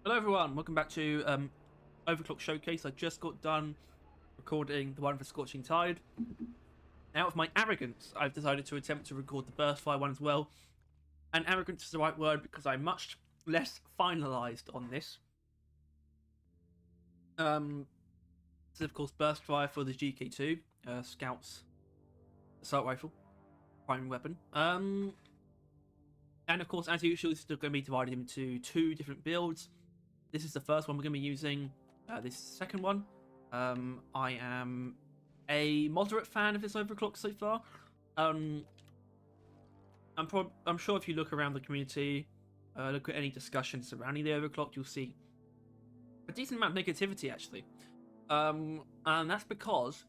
Hello everyone, welcome back to Overclock Showcase. I just got done recording the one for Scorching Tide. Out of my arrogance, I've decided to attempt to record the Burstfire one as well. And arrogance is the right word because I'm much less finalised on this. This is of course Burstfire for the GK2, Scout's assault rifle, primary weapon. And of course, as usual, it's still going to be divided into two different builds. This is the first one we're going to be using. This is the second one. I am a moderate fan of this overclock so far. I'm sure if you look around the community, look at any discussion surrounding the overclock, you'll see a decent amount of negativity actually. And that's because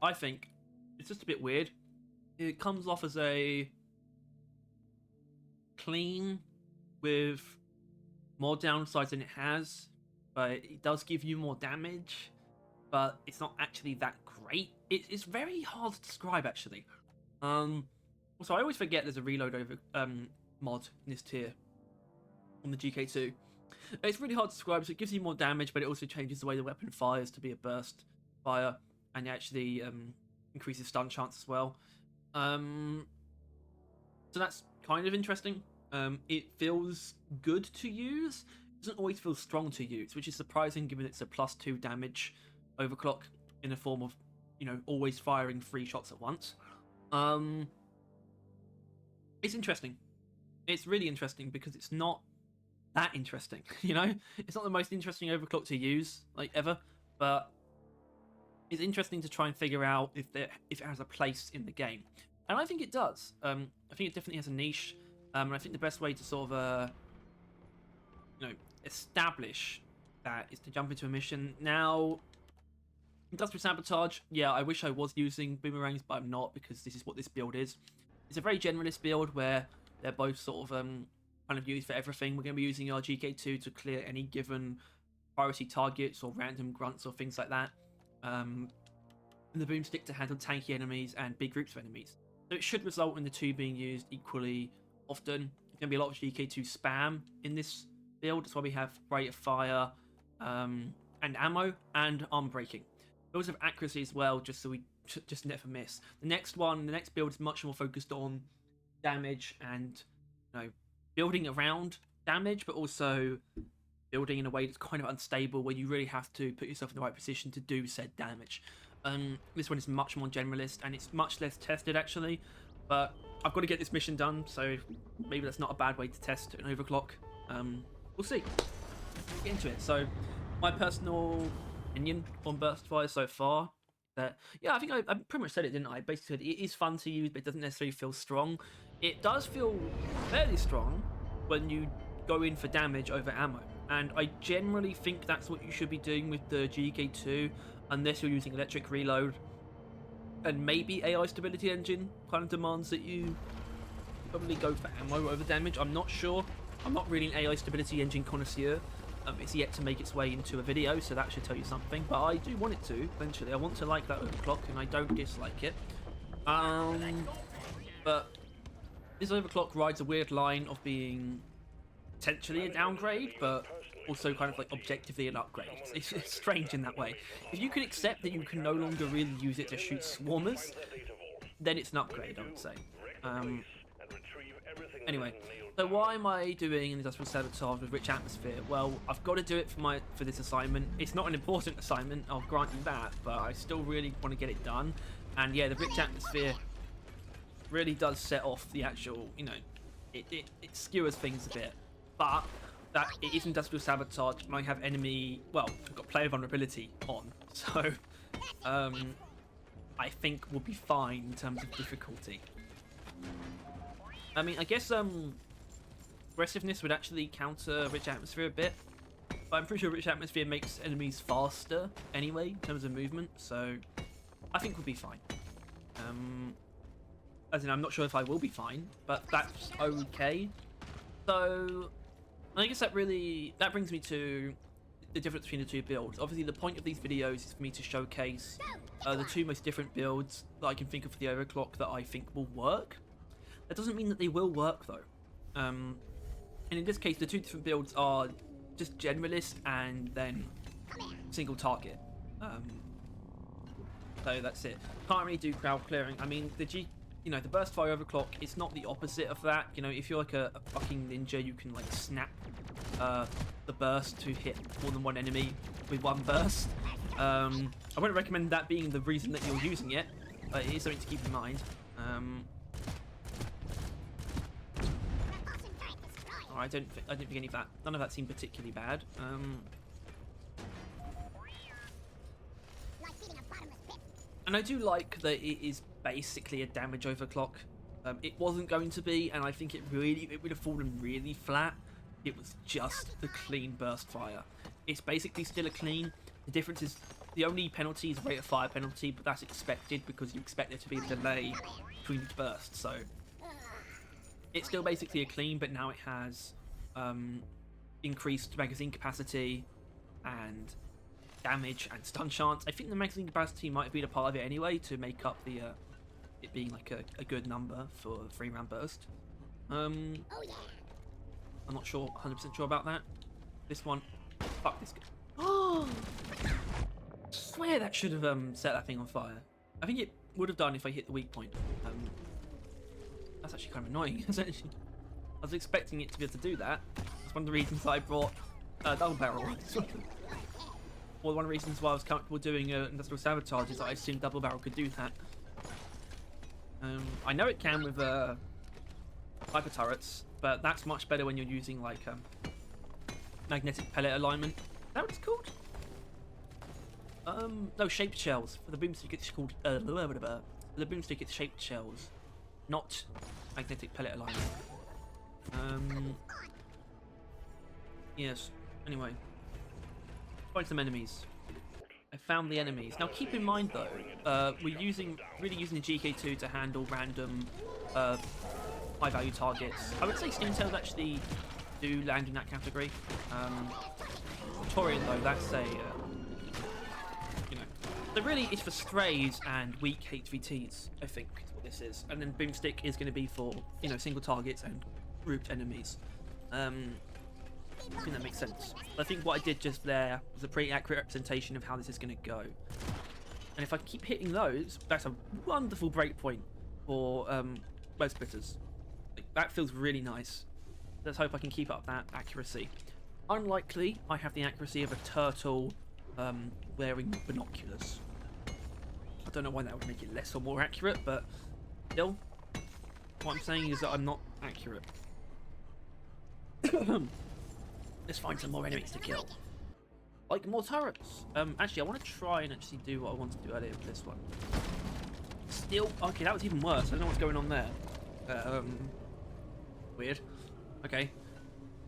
I think it's just a bit weird. It comes off as a clean with more downsides than it has, but it does give you more damage, but it's not actually that great. It's very hard to describe actually. Also, I always forget there's a reload over mod in this tier on the GK2. It's really hard to describe, so it gives you more damage, but it also changes the way the weapon fires to be a burst fire, and it actually increases stun chance as well. So that's kind of interesting. It feels good to use. It doesn't always feel strong to use, which is surprising given it's a +2 damage overclock in the form of, you know, always firing 3 shots at once. It's interesting. It's really interesting because it's not that interesting, you know? It's not the most interesting overclock to use, like, ever, but it's interesting to try and figure out if it has a place in the game. And I think it does. I think it definitely has a niche. And I think the best way to sort of, establish that is to jump into a mission. Now, Industrial Sabotage, yeah, I wish I was using boomerangs, but I'm not because this is what this build is. It's a very generalist build where they're both sort of kind of used for everything. We're going to be using our GK2 to clear any given priority targets or random grunts or things like that. And the boomstick to handle tanky enemies and big groups of enemies. So it should result in the two being used equally often. There's going to be a lot of GK2 spam in this build. That's why we have rate of fire and ammo and arm breaking. We also have accuracy as well, just so we just never miss. The next build is much more focused on damage and, you know, building around damage, but also building in a way that's kind of unstable, where you really have to put yourself in the right position to do said damage. This one is much more generalist and it's much less tested actually, but I've got to get this mission done, so maybe that's not a bad way to test an overclock. We'll see. We'll get into it. So my personal opinion on Burstfire so far, that yeah, I think I pretty much said it, didn't I? Basically said it is fun to use, but it doesn't necessarily feel strong. It does feel fairly strong when you go in for damage over ammo, and I generally think that's what you should be doing with the GK2, unless you're using electric reload, and maybe AI stability engine kind of demands that you probably go for ammo over damage. I'm not sure. I'm not really an AI stability engine connoisseur. It's yet to make its way into a video, so that should tell you something, but I do want it to eventually. I want to like that overclock, and I don't dislike it. But this overclock rides a weird line of being potentially a downgrade, but also kind of like objectively an upgrade. It's strange in that way. If you can accept that you can no longer really use it to shoot swarmers, then it's an upgrade, I would say. Anyway, so why am I doing an Industrial Sabotage with Rich Atmosphere? Well, I've got to do it for this assignment. It's not an important assignment, I'll grant you that, but I still really want to get it done. And yeah, the Rich Atmosphere really does set off the actual, you know, it skewers things a bit. But that it is Industrial Sabotage, and I have enemy, well, I've got player vulnerability on, so I think we'll be fine in terms of difficulty. I mean, I guess aggressiveness would actually counter Rich Atmosphere a bit, but I'm pretty sure Rich Atmosphere makes enemies faster anyway in terms of movement, so I think we'll be fine. As in, I'm not sure if I will be fine, but that's okay. So I guess that brings me to the difference between the two builds. Obviously, the point of these videos is for me to showcase the two most different builds that I can think of for the overclock that I think will work. That doesn't mean that they will work though. And in this case, the two different builds are just generalist and then single target. So that's it. Can't really do crowd clearing. I mean, the burst fire overclock, it's not the opposite of that. You know, if you're like a fucking ninja, you can like snap the burst to hit more than one enemy with one burst. I wouldn't recommend that being the reason that you're using it, but it is something to keep in mind. I don't think any of that. None of that seemed particularly bad. And I do like that it is basically a damage overclock. It wasn't going to be, and I think it would have fallen really flat. It was just the clean burst fire. It's basically still a clean. The difference is the only penalty is rate of fire penalty, but that's expected because you expect there to be a delay between each burst. So it's still basically a clean, but now it has increased magazine capacity and damage and stun chance. I think the magazine capacity might have been a part of it anyway to make up the it being like a good number for a 3-round burst. I'm not sure, 100% sure about that. This one, fuck this guy. Oh, I swear that should have set that thing on fire. I think it would have done if I hit the weak point. That's actually kind of annoying. I was expecting it to be able to do that. That's one of the reasons I brought double barrel. Well, one of the reasons why I was comfortable doing industrial sabotage is that I assumed double barrel could do that. I know it can with hyper turrets, but that's much better when you're using like magnetic pellet alignment. Is that what it's called? No, shaped shells. For the boomstick, it's called for the boomstick, it's shaped shells, not magnetic pellet alignment. Yes. Anyway. Find some enemies. I found the enemies. Now keep in mind though, we're really using the GK2 to handle random high value targets. I would say Skintails actually do land in that category. Torian though, that's a so really it's for strays and weak HVTs, I think is what this is. And then Boomstick is going to be for, single targets and grouped enemies. I think that makes sense. I think what I did just there was a pretty accurate representation of how this is going to go. And if I keep hitting those, that's a wonderful breakpoint for web splitters. That feels really nice. Let's hope I can keep up that accuracy. Unlikely I have the accuracy of a turtle wearing binoculars. I don't know why that would make it less or more accurate, but still, what I'm saying is that I'm not accurate. Let's find some more enemies to kill. Like more turrets. Actually, I want to try and actually do what I wanted to do earlier with this one. Still, okay, that was even worse. I don't know what's going on there. Weird. Okay.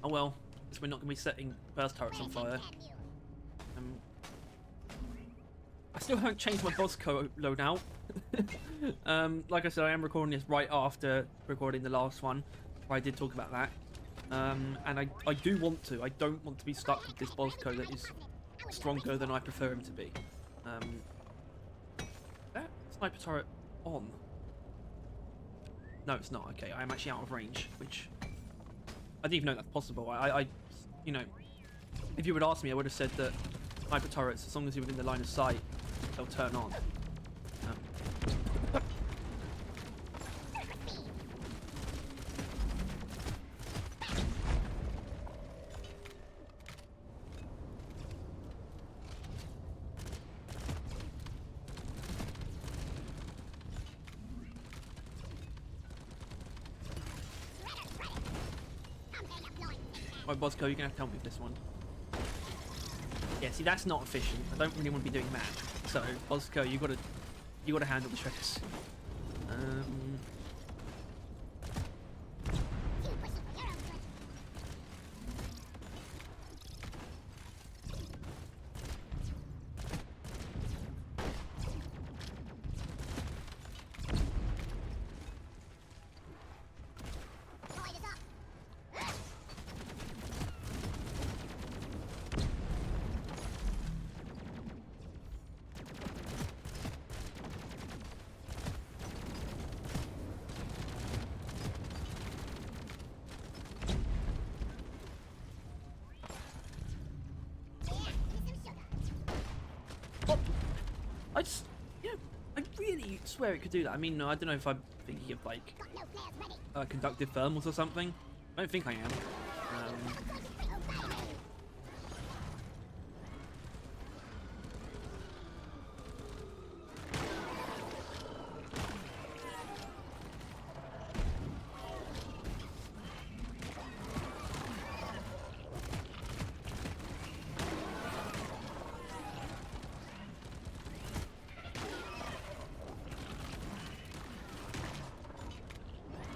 Oh well, guess we're not going to be setting burst turrets on fire. I still haven't changed my Bosco loadout. Like I said, I am recording this right after recording the last one, where I did talk about that. And I do want to. I don't want to be stuck with this Bosco that is stronger than I prefer him to be. That sniper turret on? No, it's not. Okay, I am actually out of range, which I didn't even know that's possible. If you would ask me, I would have said that sniper turrets, as long as you're within the line of sight, they'll turn on. Alright, Bosco, you're gonna have to help me with this one. Yeah, see, that's not efficient. I don't really want to be doing that. So, Bosco, you gotta handle the shredders. I just, yeah, I really swear it could do that. I mean, I don't know if I'm thinking of like conductive thermals or something. I don't think I am.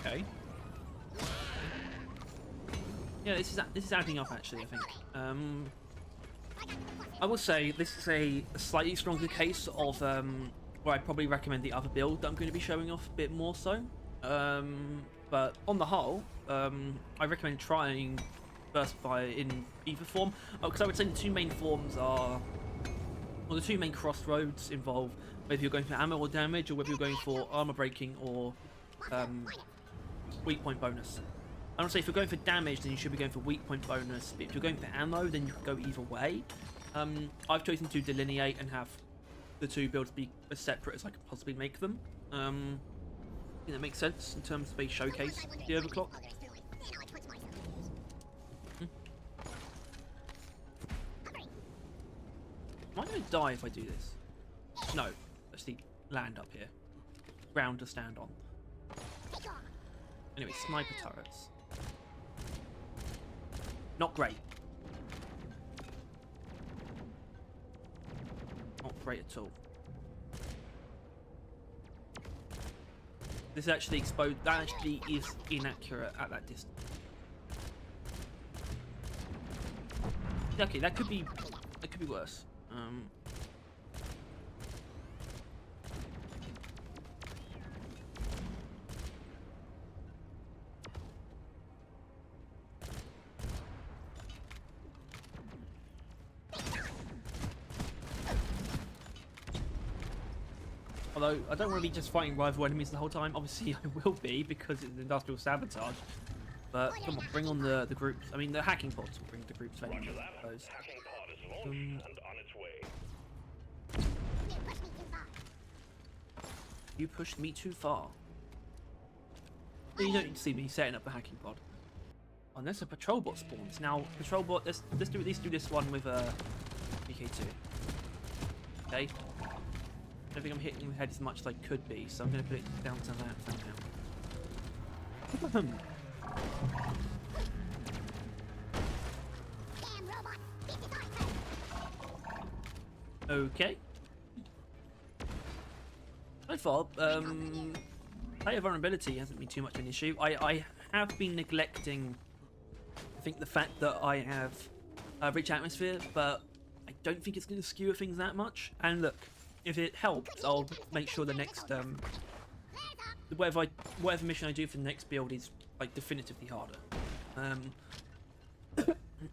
Okay. Yeah, this is adding up actually, I think. I will say this is a slightly stronger case of where I'd probably recommend the other build that I'm going to be showing off a bit more so. But on the whole, I recommend trying Versify in either form. Because I would say the two main forms are, well, the two main crossroads involve whether you're going for ammo or damage, or whether you're going for armor breaking or weak point bonus. I would say if you're going for damage, then you should be going for weak point bonus. But if you're going for ammo, then you can go either way. I've chosen to delineate and have the two builds be as separate as I could possibly make them. I think that makes sense in terms of a showcase of the Overclock. Am I going to die if I do this? No. Actually, land up here. Ground to stand on. Anyway, sniper turrets. Not great. Not great at all. This is actually exposed. That actually is inaccurate at that distance. Okay, that could be worse. Although, I don't want to be just fighting rival enemies the whole time. Obviously, I will be, because it's industrial sabotage. But, come on, bring on the groups. I mean, the hacking pods will bring the groups anyway, I suppose. Hacking pod is launched and on its way. You pushed me too far. You don't need to see me setting up the hacking pod. Unless a patrol bot spawns. Now, patrol bot, let's do this one with BK2. Okay. I don't think I'm hitting the head as much as I could be, so I'm going to put it down to that for now. Okay. So far, player vulnerability hasn't been too much of an issue. I have been neglecting, I think, the fact that I have rich atmosphere, but I don't think it's going to skew things that much. And look, if it helps, I'll make sure the next whatever mission I do for the next build is like definitively harder.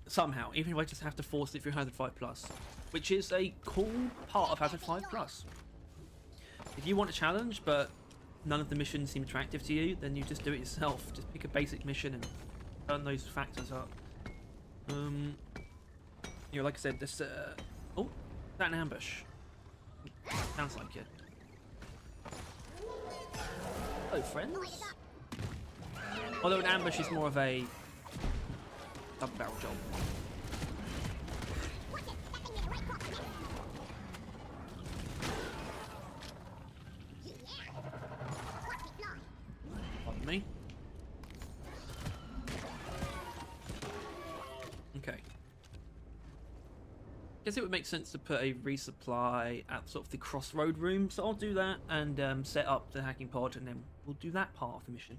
Somehow, even if I just have to force it through Hazard 5+, which is a cool part of Hazard 5+. If you want a challenge, but none of the missions seem attractive to you, then you just do it yourself. Just pick a basic mission and turn those factors up. You know, like I said, this oh, that an ambush. Sounds like it. Hello, friends. Although an ambush is more of a double barrel job. Pardon me. Okay. Guess it would make sense to put a resupply at sort of the crossroad room, so I'll do that and set up the hacking pod, and then we'll do that part of the mission.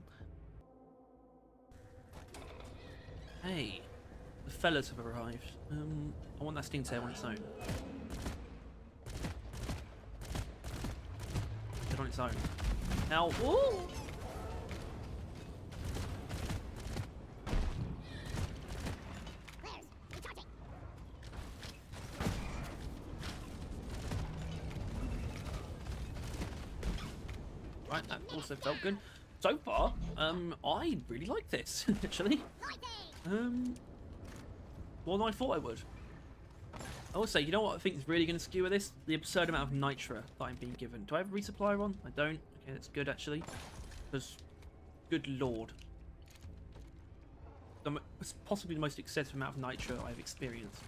Hey, the fellas have arrived. I want that sting tail on its own. Get on its own. Now, ooh! Right, that also felt good. So far, I really like this, actually. More than I thought I would. Also, you know what I think is really going to skewer this? The absurd amount of nitra that I'm being given. Do I have a resupplier on? I don't. Okay, that's good actually. Because, good lord. It's possibly the most excessive amount of nitra I've experienced.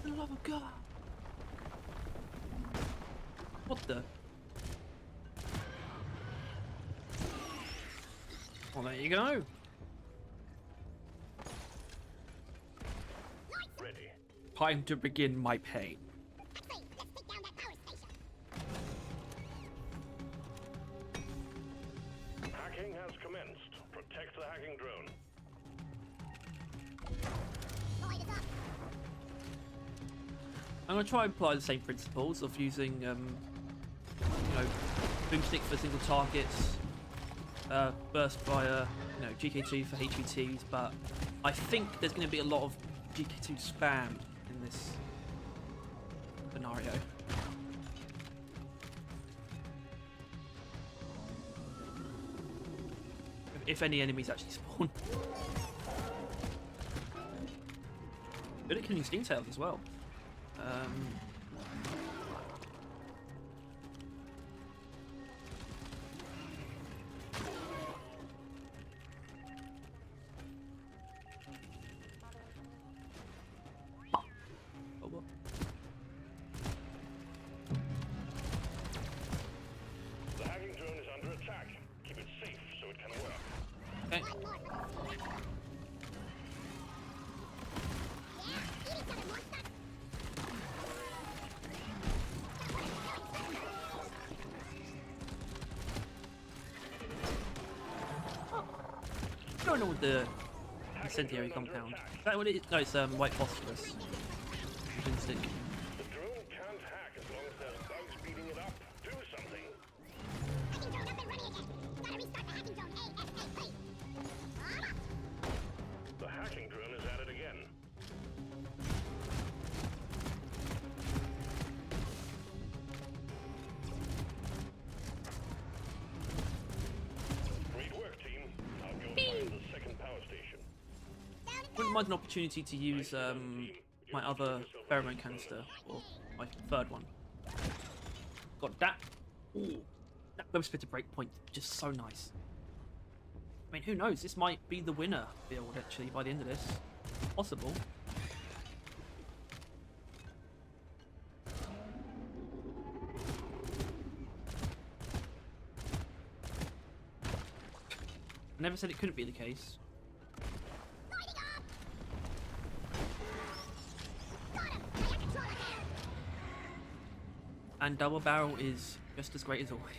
For the love of God. What the? Well, there you go. Ready. Time to begin my pain. Hacking has commenced. Protect the hacking drone. I'm going to try and apply the same principles of using, you know, boomstick for single targets, burst fire, you know, GK2 for HVTs, but I think there's going to be a lot of GK2 spam in this scenario. If any enemies actually spawn. Good at killing stingtails as well. Oh, what? The hacking drone is under attack. Keep it safe so it can work. Okay. Going on with the incendiary compound. Is that what it is? No, it's white phosphorus. Stick. The drone can't hack as long as there's bugs beating it up. Do something. The hacking drone is at it again. Great work, team. I'll go find the second power station. Wouldn't mind an opportunity to use my other pheromone canister, or my third one. Got that. Ooh, that web splitter breakpoint, just so nice. I mean, who knows? This might be the winner build actually by the end of this. Possible. I never said it couldn't be the case. And double barrel is just as great as always.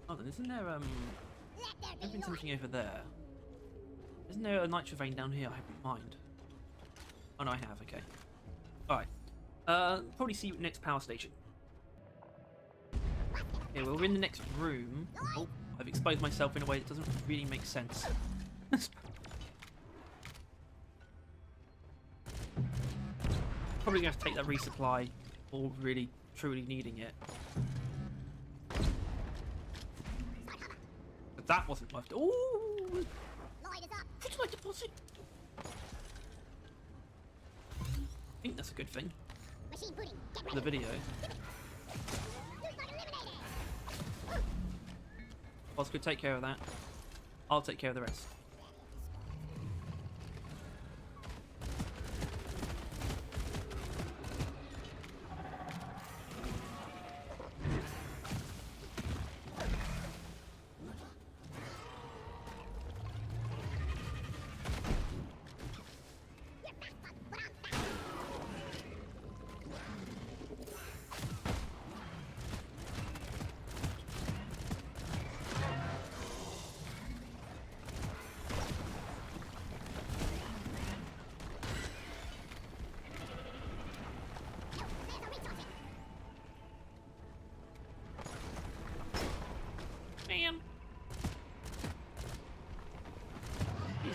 Oh, then isn't there there's been something over there? Isn't there a nitro vein down here? I haven't mind. Oh no, I have. Okay. All right. Probably see you at next power station. Okay, well, we're in the next room. Oh, I've exposed myself in a way that doesn't really make sense. Probably gonna have to take that resupply, or really truly needing it. But that wasn't worth it. Ooh! Fragile deposit. I think that's a good thing for the video. Oscar, take care of that. I'll take care of the rest.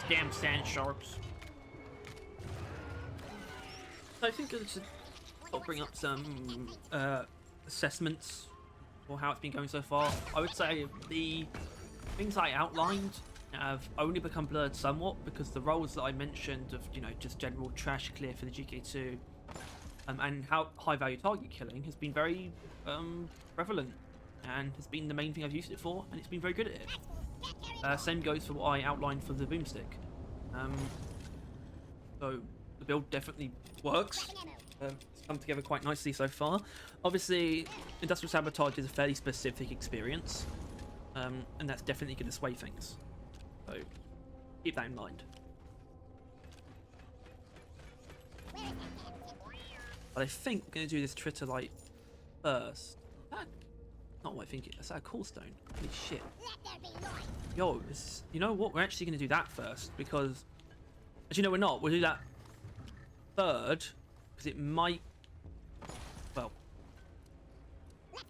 Damn sand sharks. So I think I'll bring up some assessments for how it's been going so far. I would say the things I outlined have only become blurred somewhat because the roles that I mentioned of, you know, just general trash clear for the GK2 and how high value target killing has been very prevalent and has been the main thing I've used it for, and it's been very good at it. Same goes for what I outlined for the boomstick. So the build definitely works. It's come together quite nicely so far. Obviously, Industrial Sabotage is a fairly specific experience, and that's definitely going to sway things. So keep that in mind. But I think we're going to do this Tritolite first. That's not what I think it is. Is that a core stone? Holy shit. Yo, you know what? We're actually going to do that first because, as you know, we're not. We'll do that third because it might. Well,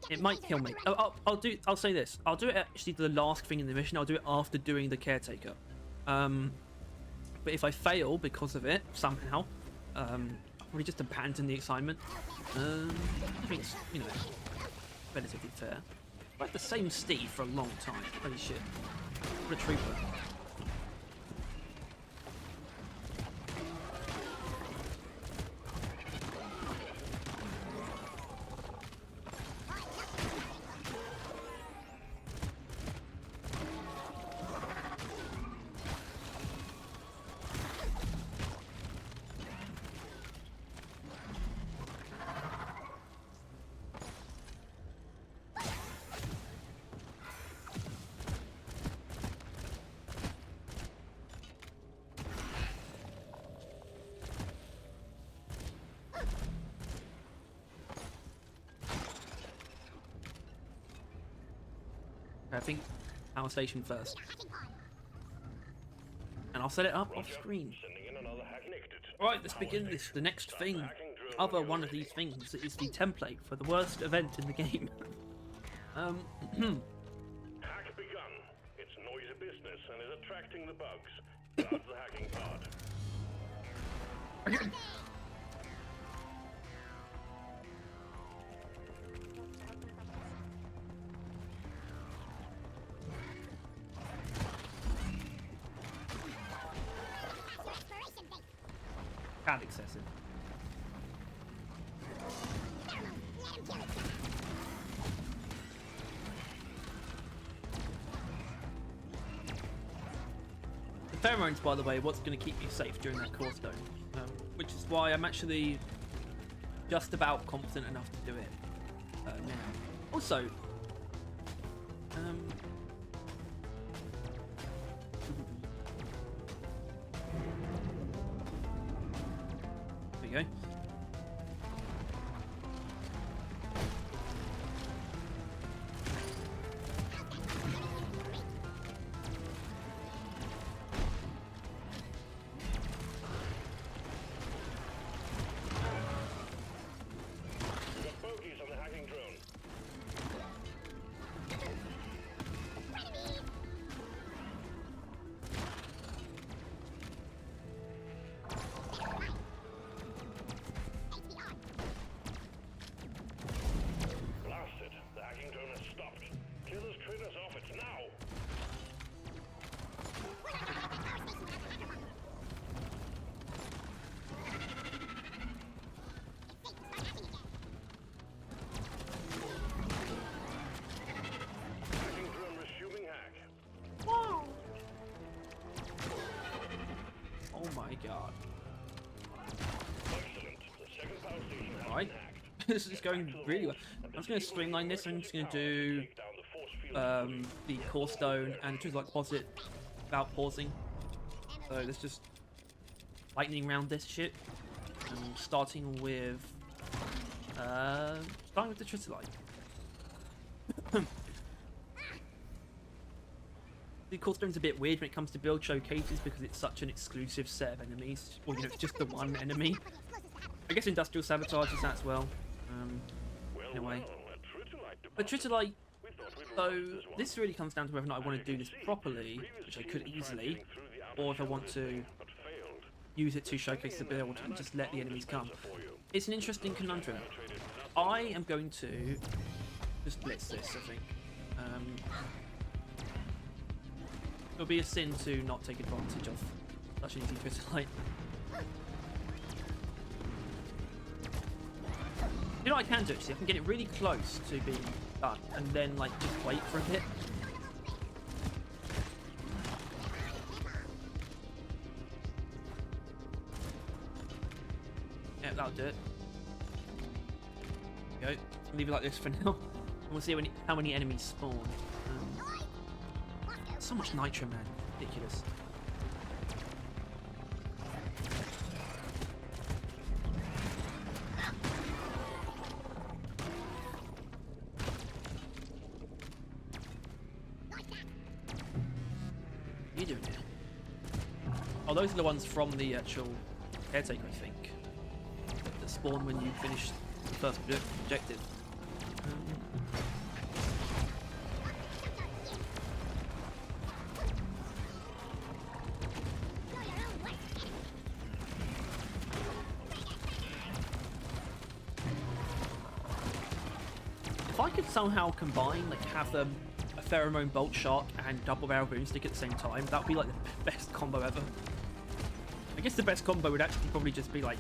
it might kill me. I'll say this. I'll do it actually the last thing in the mission. I'll do it after doing the Caretaker. But if I fail because of it somehow, I'll probably just abandon the assignment. I think it's, you know, relatively fair. I've had the same Steve for a long time. Holy shit. What a trooper. I think power station first. And I'll set it up off screen. Alright, let's begin this. The next thing, other one of these things, is the template for the worst event in the game. Hack begun. It's noisy business and is attracting the bugs. Start the hacking part. Kind of excessive. The pheromones, by the way, what's going to keep you safe during that core stone, which is why I'm actually just about confident enough to do it now. Also, there we go. God. Alright. This is going really well. I'm just going to streamline this. I'm just going to do the core stone and choose like deposit without pausing. So let's just lightning round this shit. And starting with the Tritolite. The core stone's a bit weird when it comes to build showcases because it's such an exclusive set of enemies. Or, you know, it's just the one enemy. I guess Industrial Sabotage is that as well. In a way. But Tritolite, so this really comes down to whether or not I want to do this properly, which I could easily, or if I want to use it to showcase the build and just let the enemies come. It's an interesting conundrum. I am going to just blitz this, I think. It'll be a sin to not take advantage of such an easy Twitterlight. You know what I can do actually? I can get it really close to being done and then like just wait for a bit. Yeah, that'll do it. There we go. Leave it like this for now. And we'll see how many enemies spawn. So much nitro, man. Ridiculous. What are you doing here? Oh, those are the ones from the actual Caretaker, I think. That spawn when you finish the first objective. If I could somehow combine, like have a pheromone bolt shark and double barrel boomstick at the same time, that would be like the best combo ever. I guess the best combo would actually probably just be like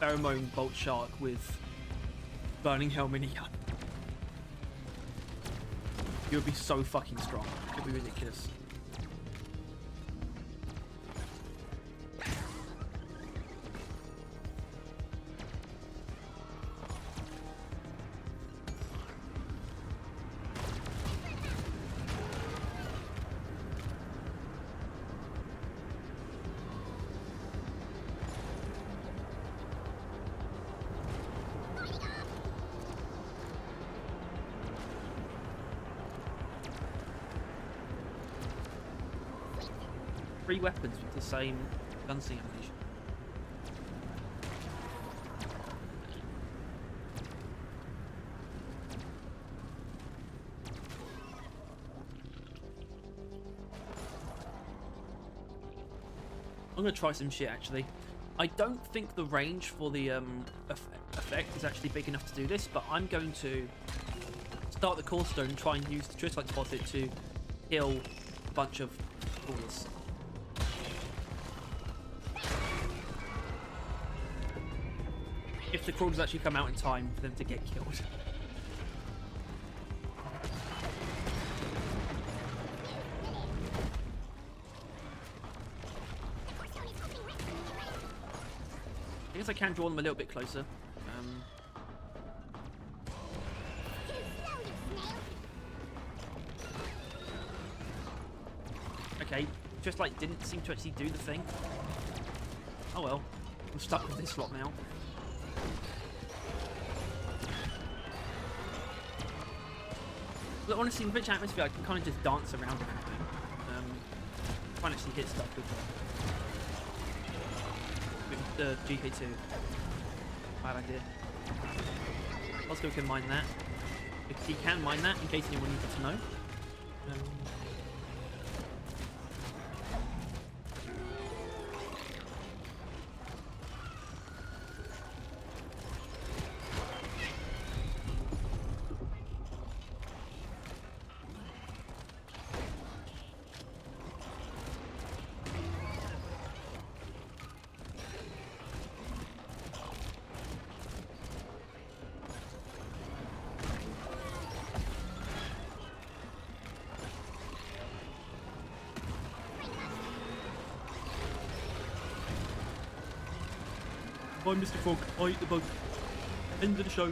pheromone bolt shark with burning hell minigun. It would be so fucking strong. It would be ridiculous. 3 weapons with the same gunslinger ammunition. I'm gonna try some shit actually. I don't think the range for the effect is actually big enough to do this, but I'm going to start the core stone and try and use the Twitterlight deposit to kill a bunch of crawlers. If the crawlers actually come out in time for them to get killed. I guess I can draw them a little bit closer. Okay, just like didn't seem to actually do the thing. Oh well, I'm stuck with this lot now. But honestly, in Rich Atmosphere, I can kind of just dance around everything. Can't actually hit stuff with the GK2. Bad idea. Oscar can mine that. Because he can mine that, in case anyone needed to know. I'm Mr. Frog. I eat the bug. End of the show.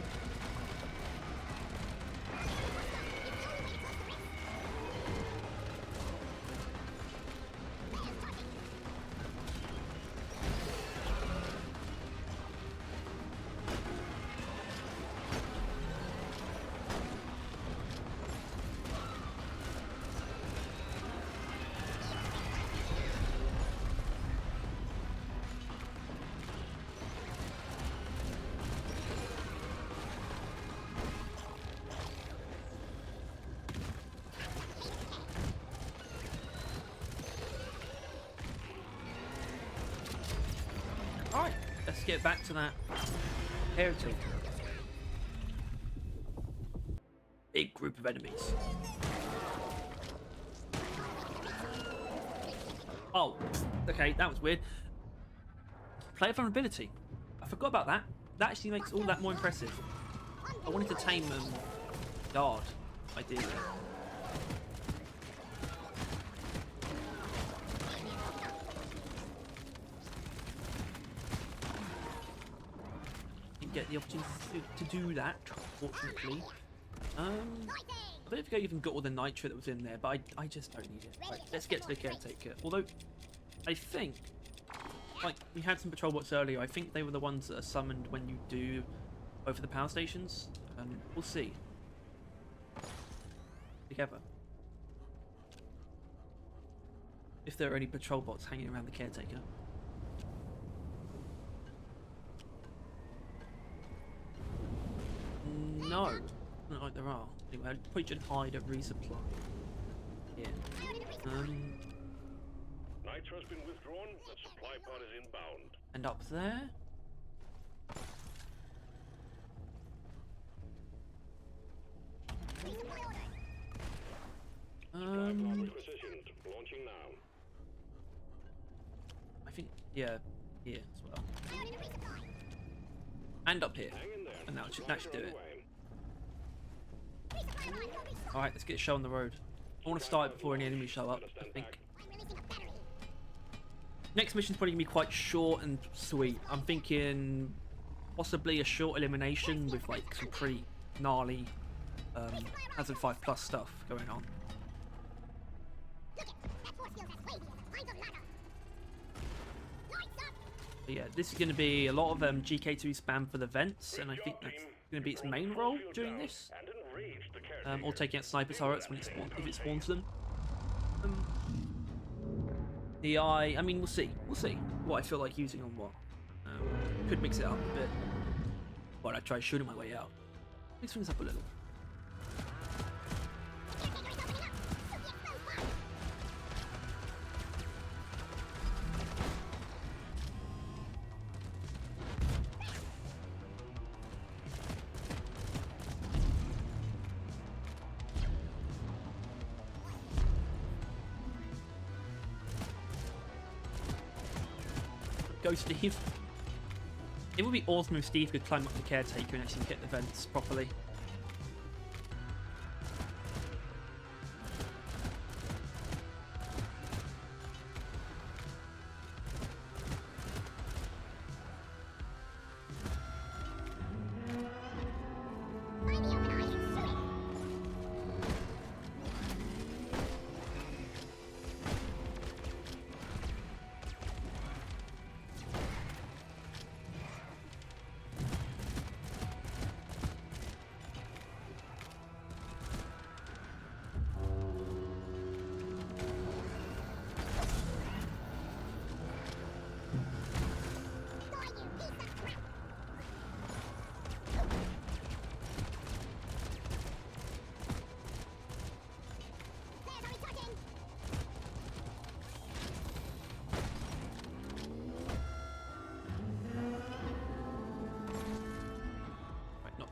let's get back to that Caretaker. Big group of enemies. Oh, okay, that was weird. Player vulnerability. I forgot about that. That actually makes all that more impressive. I wanted to tame guard, ideally. Didn't get the opportunity to do that, fortunately. I don't think I even got all the nitro that was in there, but I just don't need it. Right, let's get to the Caretaker. Although, I think, like, we had some patrol bots earlier. I think they were the ones that are summoned when you do over the power stations. We'll see. Together. If there are any patrol bots hanging around the Caretaker. No. Not like there are. Anyway, I probably should hide a resupply. Yeah. Nitro's been withdrawn. The supply pod is inbound. And up there. Supply pod requisitioned. Launching now. I think, yeah, here as well. And up here. Hang in there. And that should do it. Away. Alright, let's get a show on the road. I want to start before any enemies show up, I think. Next mission's probably going to be quite short and sweet. I'm thinking possibly a short elimination with like some pretty gnarly Hazard 5 plus stuff going on. But yeah, this is going to be a lot of GK2 spam for the vents, and I think that's going to be its main role during this. Or taking out sniper turrets when if it spawns them. The eye, I mean, we'll see. We'll see what I feel like using on what. Could mix it up a bit. But I try shooting my way out. Mix things up a little. Go Steve. It would be awesome if Steve could climb up the Caretaker and actually hit the vents properly.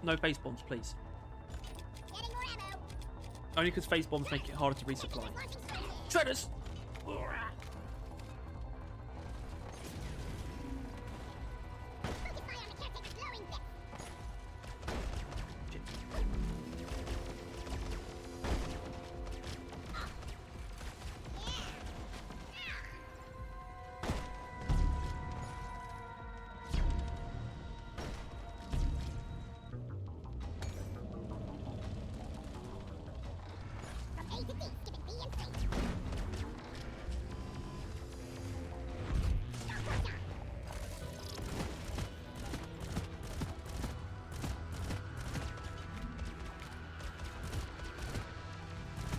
No phase bombs, please. Only because phase bombs make it harder to resupply. Shredders!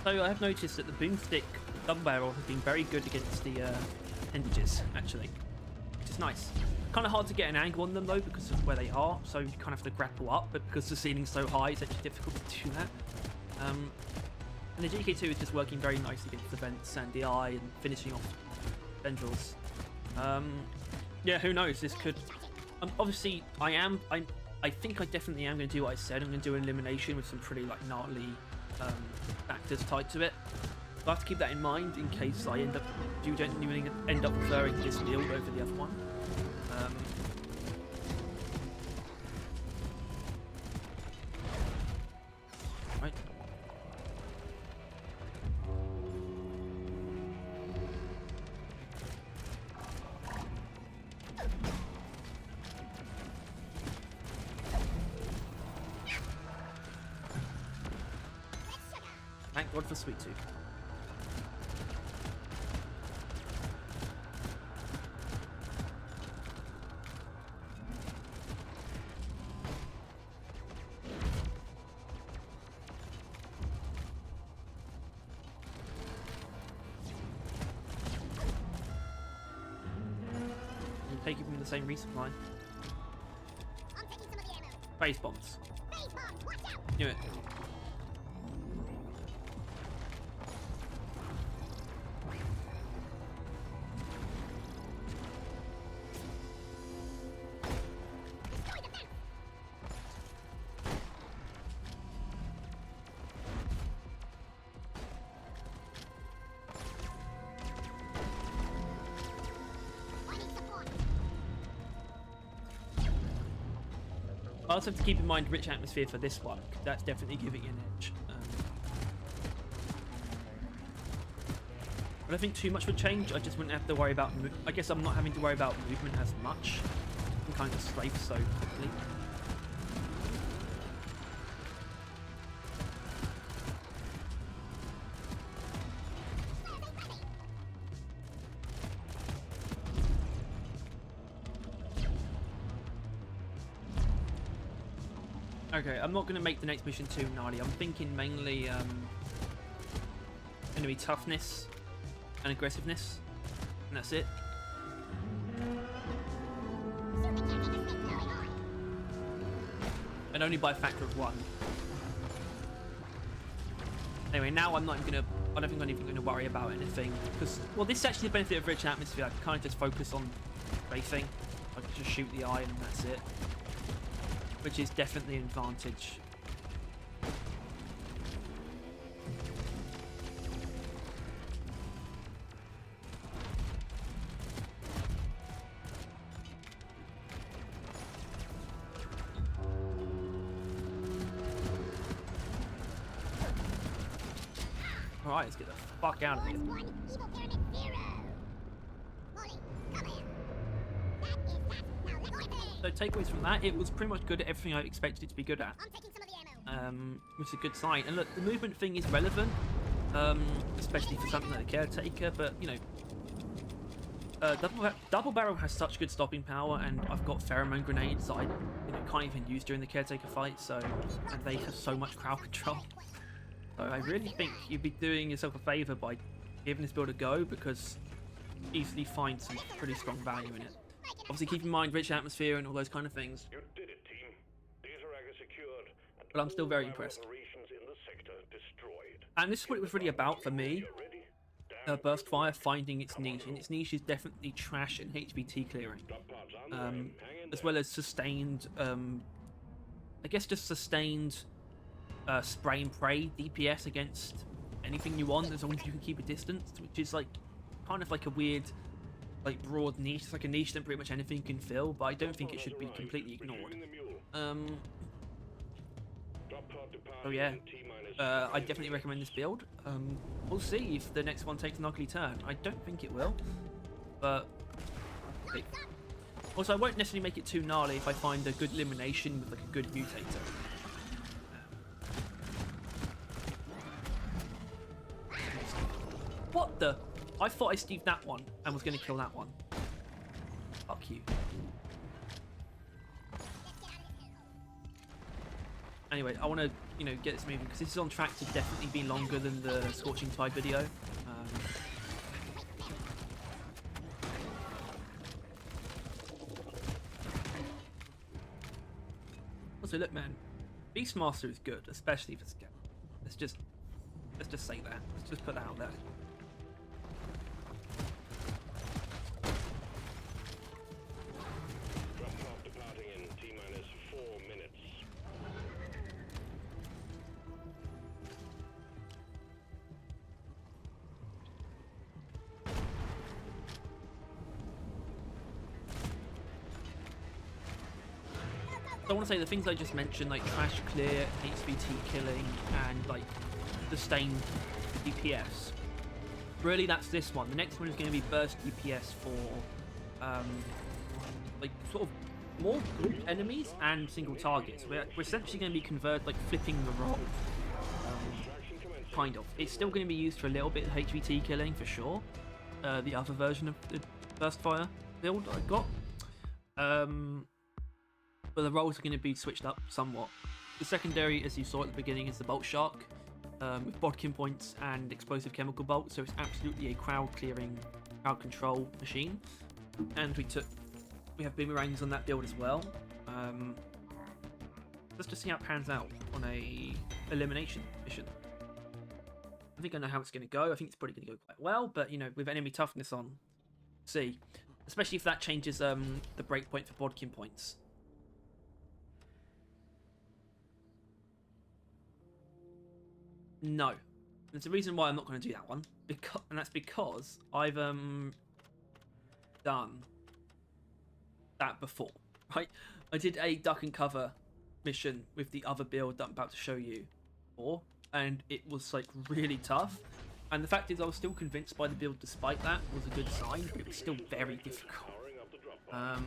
So I have noticed that the boomstick double barrel has been very good against the appendages, actually, which is nice. Kind of hard to get an angle on them though because of where they are, so you kind of have to grapple up, but because the ceiling's so high, it's actually difficult to do that. And the GK2 is just working very nicely against the vents and the eye and finishing off tendrils. Yeah, who knows? This could Obviously, I think I definitely am going to do what I said. I'm going to do an elimination with some pretty like gnarly factors tied to it. I have to keep that in mind in case I genuinely end up preferring this build over the other one. Right. Thank God for Sweet Tooth. Take it from the same resupply. I'm taking some of the ammo. Phase bombs. Phase bomb, watch out! Do it. Destroy the fence! I need support. I also have to keep in mind rich atmosphere for this one. 'Cause that's definitely giving it an edge. I don't think too much would change. I just wouldn't have to worry about. I guess I'm not having to worry about movement as much. I can kind of strafe so quickly. Okay, I'm not going to make the next mission too gnarly. I'm thinking mainly enemy toughness and aggressiveness, and that's it. Super caretaker thing going on. And only by a factor of 1. Anyway, now I'm not even gonna. I don't think I'm even going to worry about anything because, well, this is actually the benefit of rich atmosphere. I can kind of just focus on racing. I can just shoot the eye and that's it, which is definitely an advantage. Alright, let's get the fuck out of here. One, evil pyramid 0. Molly, come here. That is that. Now let's go. So takeaways from that, it was pretty much good at everything I expected it to be good at. I'm taking some of the ammo. Which is a good sign. And look, the movement thing is relevant, especially for something like a Caretaker, but, you know, double barrel has such good stopping power, and I've got pheromone grenades that I can't even use during the Caretaker fight, so, and they have so much crowd control. So I really think you'd be doing yourself a favour by giving this build a go, because you easily find some pretty strong value in it. Obviously keep in mind rich atmosphere and all those kind of things, You did it, team. Laser is secured. And but I'm still very all impressed. operations in the sector destroyed. And this is what it was really about for me. You're ready? Damn Burst Fire finding its niche, and its niche is definitely trash and HVT clearing, drop pods on the way. Hang in as there. well as sustained, I guess just sustained spray and pray DPS against anything you want, as long as you can keep a distance, which is like kind of like a weird, like broad niche. It's like a niche that pretty much anything can fill, but I don't think it should be completely ignored. Retrieving the mule. Drop pod So departing yeah, in T-minus I definitely recommend this build. We'll see if the next one takes an ugly turn. I don't think it will, but hey. Also I won't necessarily make it too gnarly if I find a good elimination with like a good mutator. What the? I thought I Steved that one and was going to kill that one. Fuck you. Anyway, I want to, get this moving because this is on track to definitely be longer than the Scorching Tide video. Also, look, man, Beastmaster is good, especially for scale. Let's just say that. Let's just put that out there. drop pod I want to say the things I just mentioned, like trash clear, HVT killing, and like sustained DPS. Really, that's this one. The next one is going to be burst DPS for like sort of more group enemies and single targets. We're essentially going to be like flipping the role. Kind of. It's still going to be used for a little bit of HVT killing for sure. The other version of the burst fire build I got. But the roles are going to be switched up somewhat. The secondary, as you saw at the beginning, is the Bolt Shark, with bodkin points and explosive chemical bolts, so it's absolutely a crowd clearing, crowd control machine. And we have boomerangs on that build as well. Let's just see how it pans out on a elimination mission. I think I know how it's going to go. I think it's probably going to go quite well, but you know, with enemy toughness on, see, especially if that changes the breakpoint for bodkin points. No, there's a reason why I'm not going to do that one, and that's because I've done that before, right? I did a duck and cover mission with the other build that I'm about to show you before, and it was like really tough. And the fact is, I was still convinced by the build despite that was a good sign, but it was still very difficult. But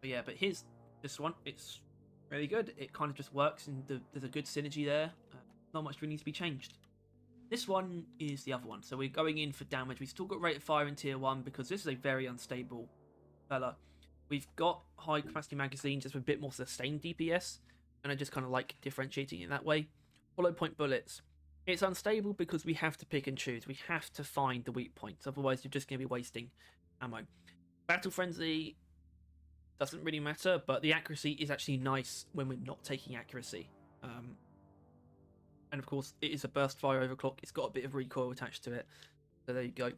yeah, but here's this one. It's really good. It kind of just works, and there's a good synergy there. Not much really needs to be changed. This one is the other one. So we're going in for damage. We've still got rate of fire in tier 1 because this is a very unstable fella. We've got high capacity magazines just with a bit more sustained DPS, and I just kind of like differentiating it that way. Hollow point bullets. It's unstable because we have to pick and choose. We have to find the weak points, otherwise you're just going to be wasting ammo. Battle frenzy doesn't really matter, but the accuracy is actually nice when we're not taking accuracy. And of course, it is a burst fire overclock. It's got a bit of recoil attached to it. So there you go.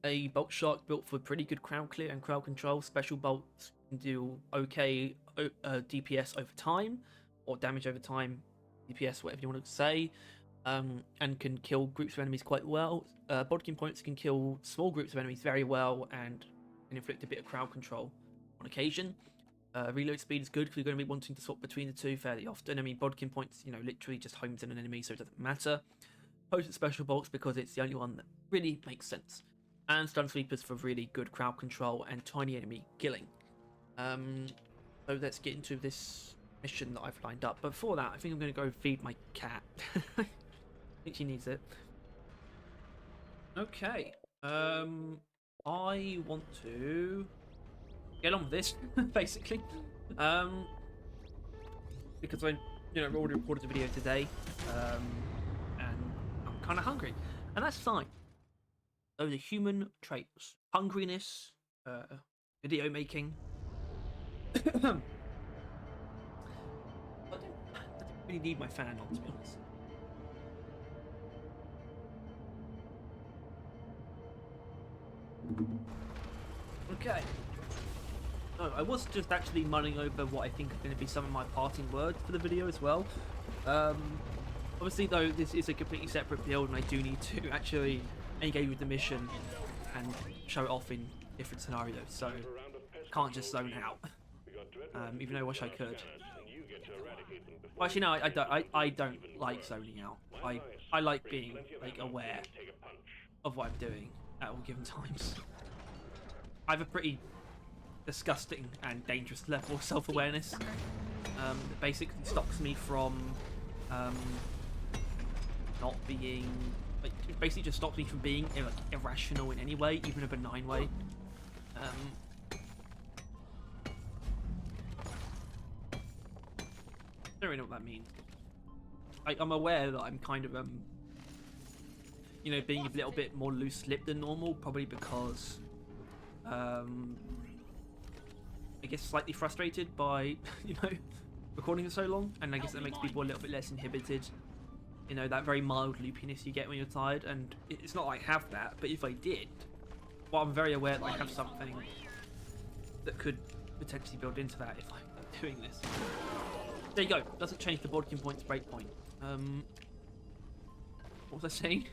A bolt shark built for pretty good crowd clear and crowd control. Special bolts can do okay DPS over time, or damage over time, DPS, whatever you want to say, and can kill groups of enemies quite well. Bodkin points can kill small groups of enemies very well and can inflict a bit of crowd control on occasion. Reload speed is good because we're going to be wanting to swap between the two fairly often. I mean, bodkin points, you know, literally just homes in an enemy, so it doesn't matter. Potent special bolts because it's the only one that really makes sense. And stun sweepers for really good crowd control and tiny enemy killing. So let's get into this mission that I've lined up. But before that, I think I'm going to go feed my cat. I think she needs it. Okay. I want to get on with this, basically, because I, already recorded a video today, and I'm kind of hungry, and that's fine. Those are human traits: hungriness, video making. I don't really need my fan on, to be honest. Okay. No, I was just actually mulling over what I think are going to be some of my parting words for the video as well. Obviously, though, this is a completely separate build, and I do need to actually engage with the mission and show it off in different scenarios, so can't just zone out. Even though I wish I could. Well, actually, no, I don't like zoning out. I like being aware of what I'm doing at all given times. I have a pretty disgusting and dangerous level of self-awareness that basically stops me from not being it basically just stops me from being irrational in any way, even a benign way. I don't really know what that means. I'm aware that I'm kind of being a little bit more loose-lipped than normal, probably because I guess slightly frustrated by, recording for so long, and I guess that makes people a little bit less inhibited. That very mild loopiness you get when you're tired, and it's not like I have that, but if I did, well, I'm very aware that I have something that could potentially build into that if I'm doing this. There you go. Doesn't change the bodkin points breakpoint. What was I saying?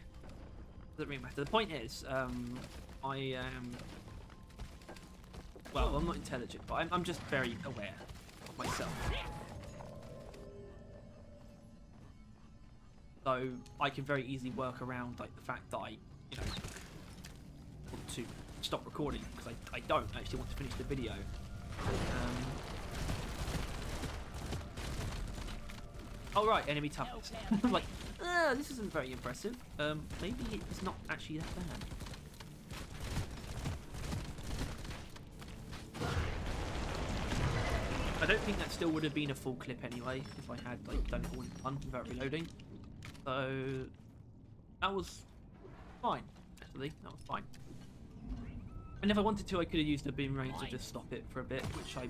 Doesn't really matter. The point is, I am... Well, I'm not intelligent, but I'm just very aware of myself. So I can very easily work around like the fact that I, you know, want to stop recording because I don't actually want to finish the video. Oh right, enemy toughness. Like, this isn't very impressive. Maybe it's not actually that bad. I don't think that still would have been a full clip anyway if I had like done it all in one without reloading. So that was fine. Actually, that was fine. And if I wanted to, I could have used a boomerang to just stop it for a bit, which I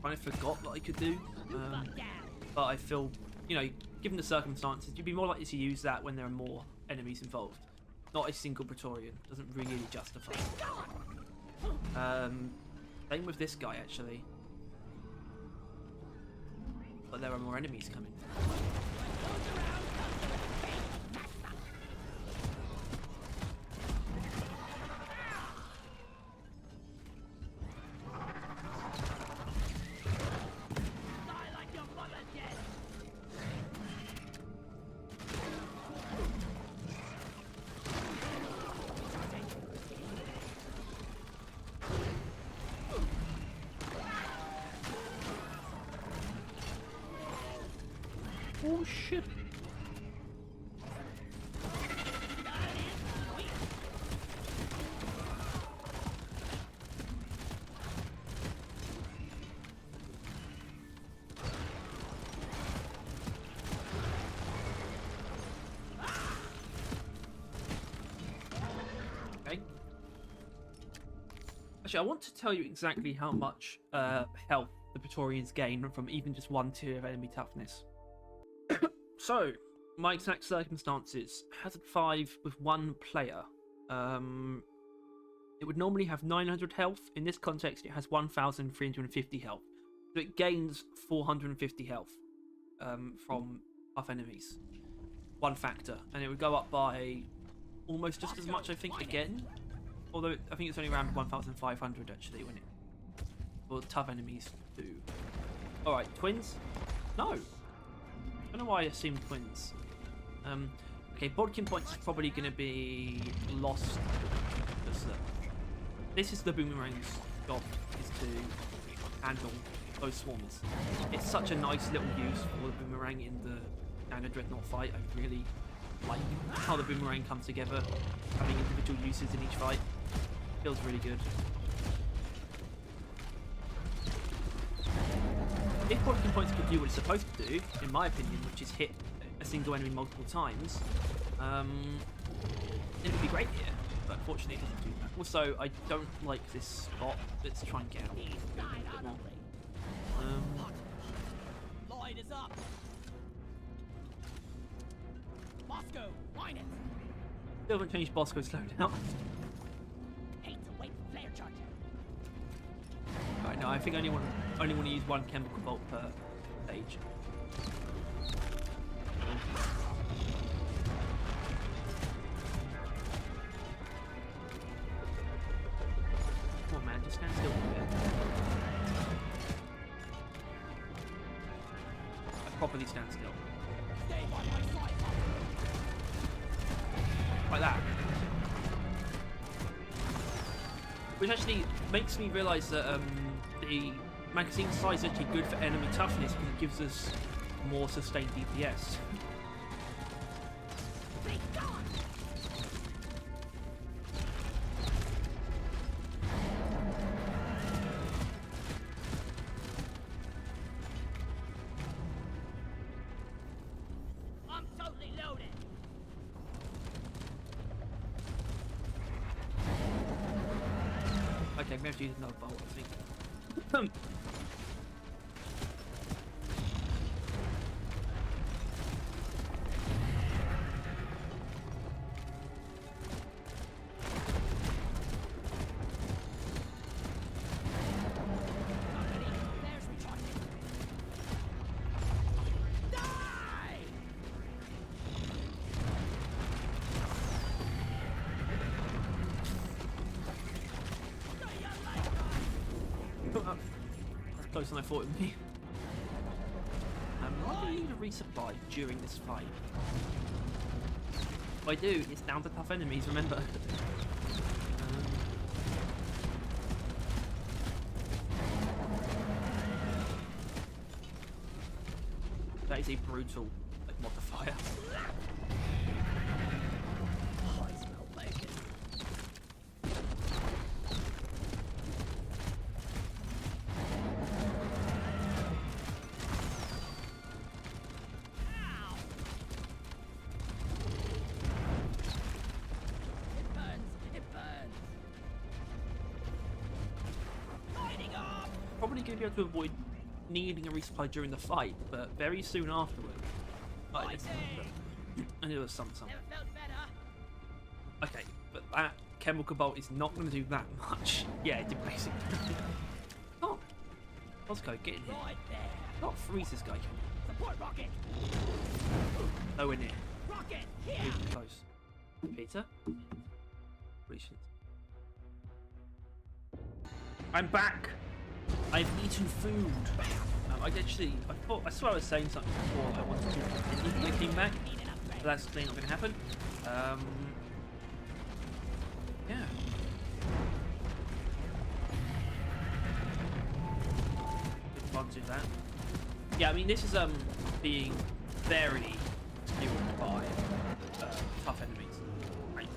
kind of forgot that I could do. But I feel, you know, given the circumstances, you'd be more likely to use that when there are more enemies involved. Not a single Praetorian. Doesn't really justify it. Same with this guy, actually. But there are more enemies coming. Oh shit. Okay. Actually, I want to tell you exactly how much health the Praetorians gain from even just one tier of enemy toughness. So, my exact circumstances: Hazard 5 with one player. It would normally have 900 health. In this context, it has 1,350 health. So it gains 450 health from tough enemies. One factor. And it would go up by almost just as much, I think, again. Although I think it's only around 1,500 actually when it... Well, tough enemies do. Alright, twins? No! I don't know why I assumed twins. Okay, Bodkin points is probably going to be lost. This is the boomerang's job, is to handle those swarms. It's such a nice little use for the boomerang in the standard Dreadnought fight. I really like how the boomerang comes together, having individual uses in each fight. Feels really good. If Bodkin points could do what it's supposed to do, in my opinion, which is hit a single enemy multiple times, it would be great here. But unfortunately, it doesn't do that. Also, I don't like this spot. Let's try and get out. Lloyd is up. Bosco, mine it. Still haven't changed Bosco's slowdown. Hate to wait for flare charge. Right, no, I think I only want to use one chemical bolt per stage. Come on, man, just stand still for a bit. Properly stand still. Stay by my side. Like that. Which actually makes me realise that the magazine size is actually good for enemy toughness because it gives us more sustained DPS. I'm totally loaded. Okay, we have to use another bolt, I think. There's recharging. Die! That's closer than I thought it would be. need a resupply during this fight? If I do, it's down to tough enemies, remember. That is a brutal modifier. Oh, I smell bacon. Ow! It burns! It burns! Lighting up! Probably going to be able to avoid needing a resupply during the fight, but very soon afterward. I knew there was something. Never felt better. Okay, but that chemical bolt is not going to do that much. Yeah, it did basically. Oh, Bosco, get in here. Right there. Not freeze this guy. Support rocket. Nowhere near. Rocket here. Too close. Peter? Patience. I'm back. I've eaten food. I swear I was saying something before I wanted to when I came back. Need an upgrade. But that's clearly not going to happen. Yeah. Didn't want to do that. Yeah, I mean this is being very fueled by tough enemies. Right.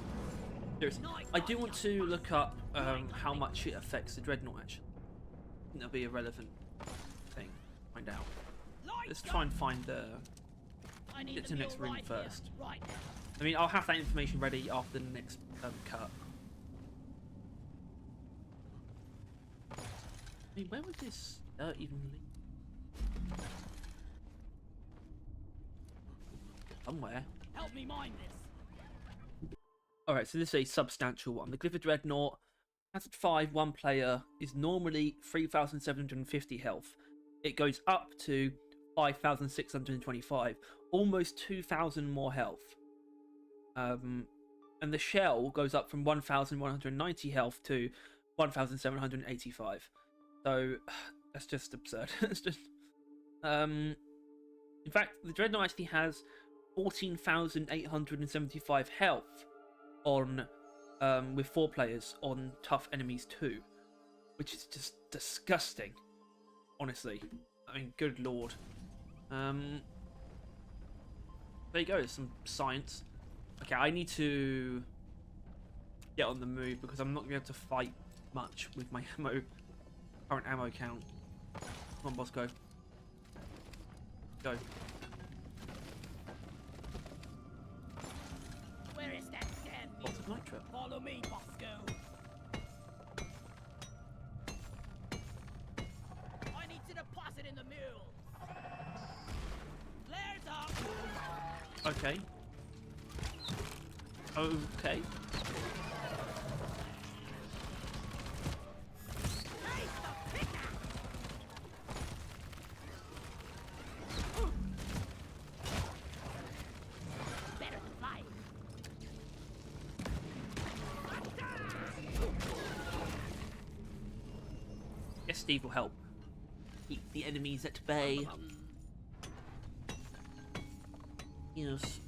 Seriously. I do want to look up how much it affects the Dreadnought actually. I think that'll be a relevant thing. Find out. Let's try and find the. Get to the next room first. Right. I mean, I'll have that information ready after the next cut. I mean, where would this even lead? Somewhere. Help me mine this. Alright, so this is a substantial one. The Glyph Dreadnought, Hazard 5, one player, is normally 3,750 health. It goes up to 5,625, almost 2,000 more health. And the shell goes up from 1,190 health to 1,785. So that's just absurd. It's just, in fact, the Dreadnought actually has 14,875 health on with 4 players on tough enemies too, which is just disgusting. Honestly, I mean, good lord. There you go, some science. Okay, I need to get on the move because I'm not going to be able to fight much with my current ammo count. Come on, boss, go. Go. Where is that damn Lots of mule? nitro. Follow me, Bosco. I need to deposit in the mule. Flares up. Okay. Okay. Raise the picker. Better than flying. Yes, Steve will help. Keep the enemies at bay. Yes.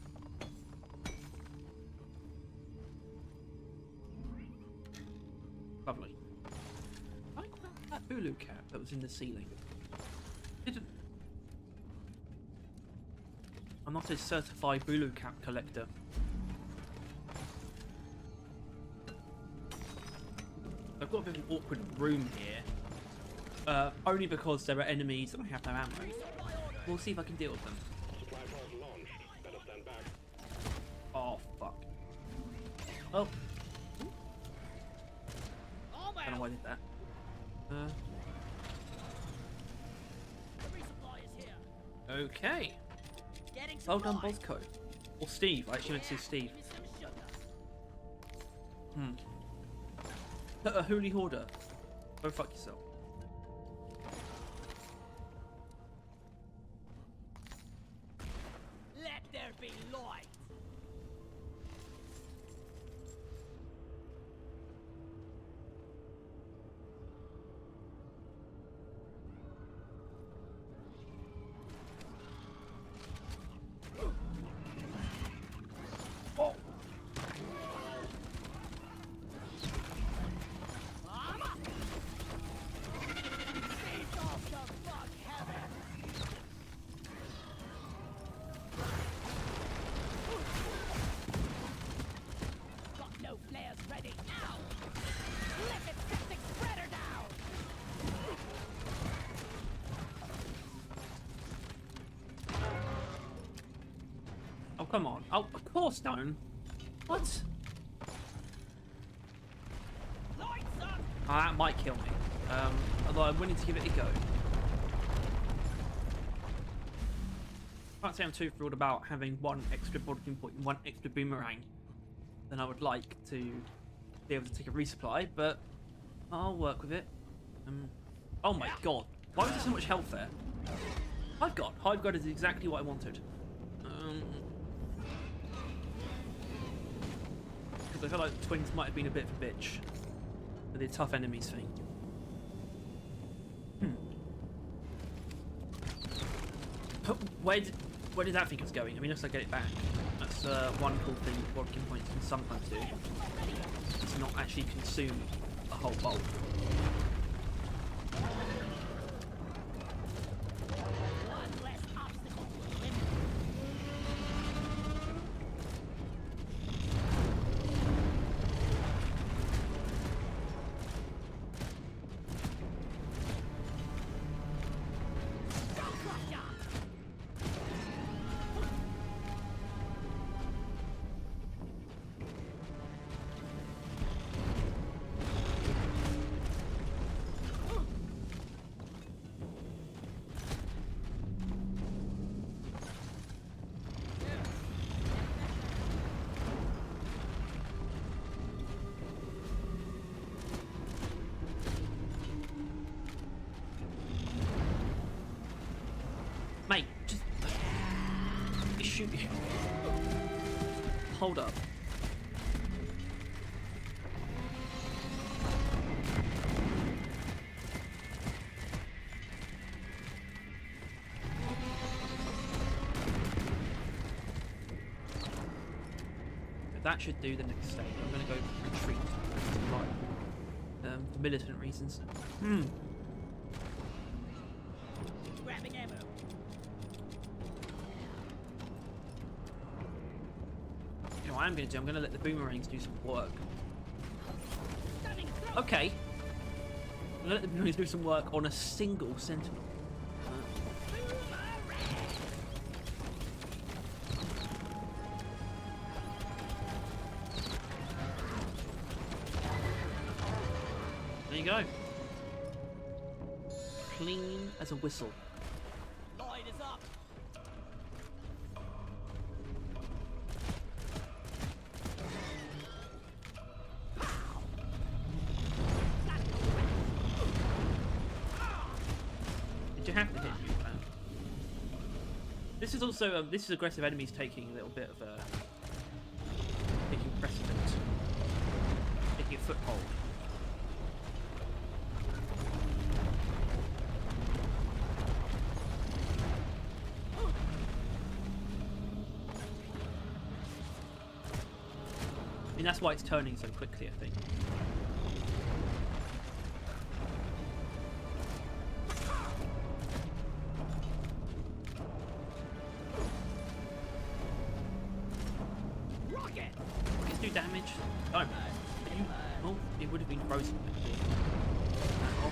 Lovely. I like that Ulu cap that was in the ceiling. I'm not a certified Bulu cap collector. I've got a bit of an awkward room here. Only because there are enemies and I have no ammo. We'll see if I can deal with them. Supply pod launched. Better stand back. Oh, fuck. Oh, Oh, I don't know why I did that. The resupply is here. Okay. Getting Well done, supplies. Bosco. Or Steve. I actually meant to say Steve. Give me some sugar. A holy hoarder. Go fuck yourself. Let there be light. come on. Oh, of course, don't. What? Lights up! Oh, that might kill me. Although I'm willing to give it a go. Can't say I'm too thrilled about having one extra boarding point and one extra boomerang than I would like to be able to take a resupply, but I'll work with it. Oh my god. Why was there so much health there? Hive Guard. Hive Guard is exactly what I wanted. Because I felt like Twins might have been a bit of a bitch with the tough enemies thing. Where did that think it was going? I mean, unless I get it back. That's one cool thing working points can sometimes do. It's not actually consume the whole bowl. One less obstacle to eliminate. Mate, just shoot you. Hold up. That should do the next stage. I'm gonna go retreat. For militant reasons. Grabbing ammo. You know what I'm gonna do? I'm gonna let the boomerangs do some work. Stunning throw. Okay. I'm gonna let the boomerangs do some work on a single sentinel. There you go. Clean as a whistle. Light is up. Did you have to hit me with that? This is also this is aggressive enemies taking a little bit of a taking precedent, taking a foothold. I mean, that's why it's turning so quickly, I think. Rocket. Rockets do damage. Don't. But you, oh, it would have been frozen. Oh.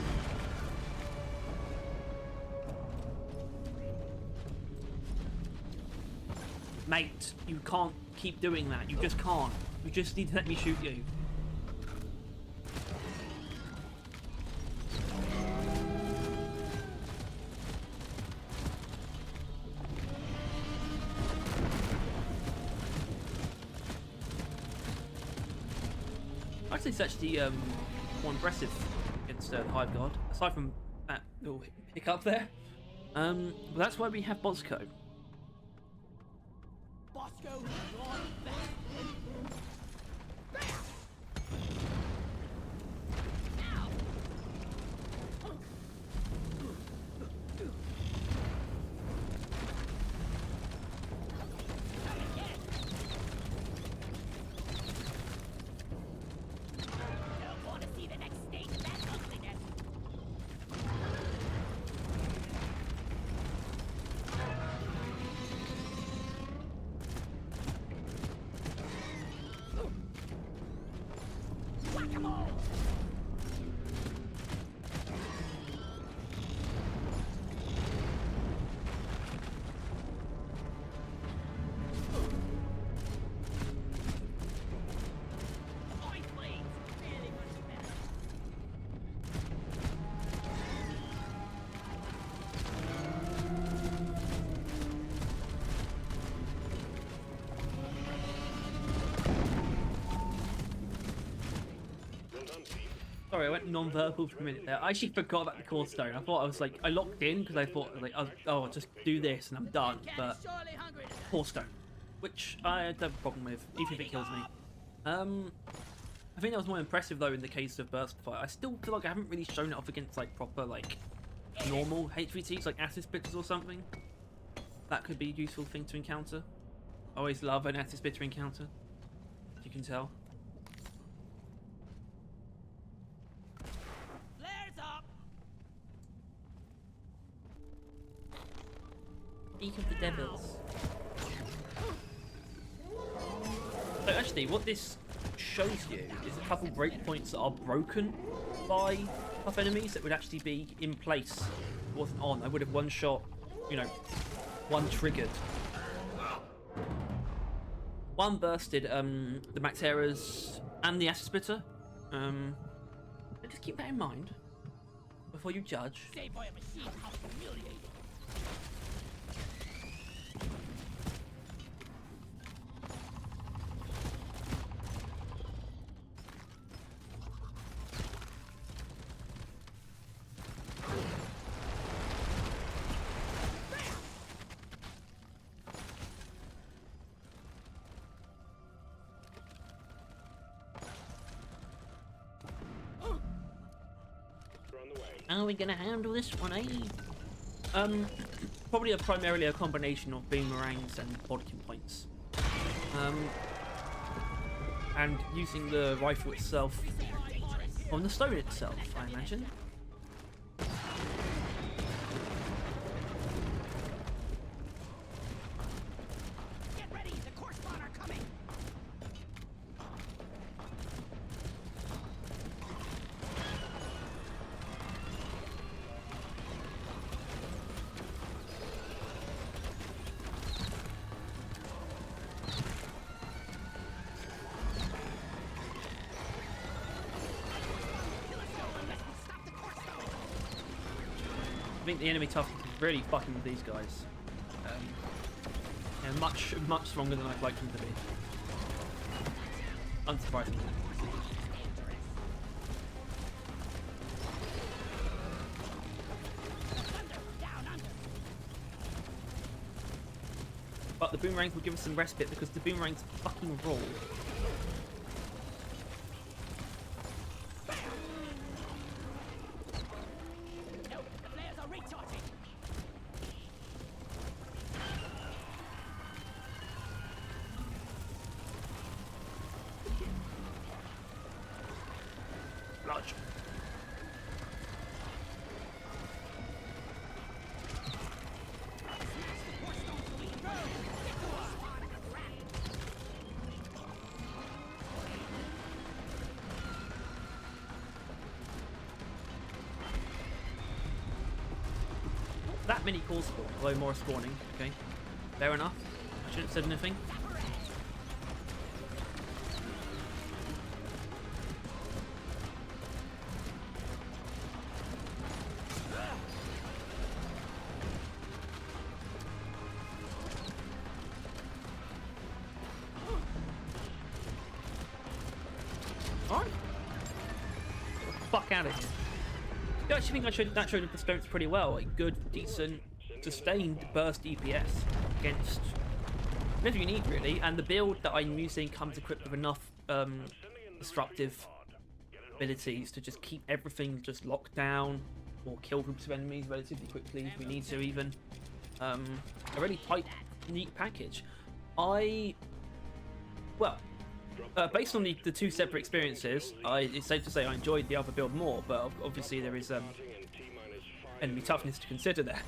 Mate, you can't keep doing that. You just can't. You just need to let me shoot you. I'd say it's actually more impressive against Hive Guard, aside from that little hiccup there. But that's why we have Bosco. Bosco is gone back. Don't want to see the next stage of that ugliness. Sorry, I went non-verbal for a minute there. I actually forgot about the core stone. I thought I was like, I locked in because I thought like, oh, I'll just do this and I'm done. But Surely hungry to core stone, which I don't have a problem with, even if it kills me. I think that was more impressive though in the case of Burst Fire. I still feel like I haven't really shown it off against like proper like normal HVTs like acid spitters or something. That could be a useful thing to encounter. I always love an acid spitter encounter, as you can tell. flares up. Speak of the devils. So actually, what this shows you is a couple breakpoints that are broken by tough enemies that would actually be in place. If it wasn't on, I would have one shot, you know, one triggered. One bursted the Macteras and the Acid Splitter. Just keep that in mind before you judge. Saved by a machine. How humiliating. How are we gonna handle this one, eh? Probably primarily a combination of boomerangs and bodkin points. And using the rifle itself on the stone itself, I imagine. Get ready. The core spawn are coming. I think the enemy toughness is really fucking with these guys. Yeah, much stronger than I'd like them to be. Unsurprisingly. But the boomerangs will give us some respite because the boomerangs fucking roll. Nope, the flares are recharging. Large. That many calls spawn, although more are spawning. Okay, fair enough. I shouldn't have said anything. Alright. Fuck out of here. I actually think that showed the stones pretty well. A good, decent, sustained burst DPS against whatever you need, really. And the build that I'm using comes equipped with enough destructive abilities to just keep everything just locked down or kill groups of enemies relatively quickly if we need to, even. A really tight, neat package. Based on the two separate experiences, it's safe to say I enjoyed the other build more, but obviously there is enemy toughness to consider there.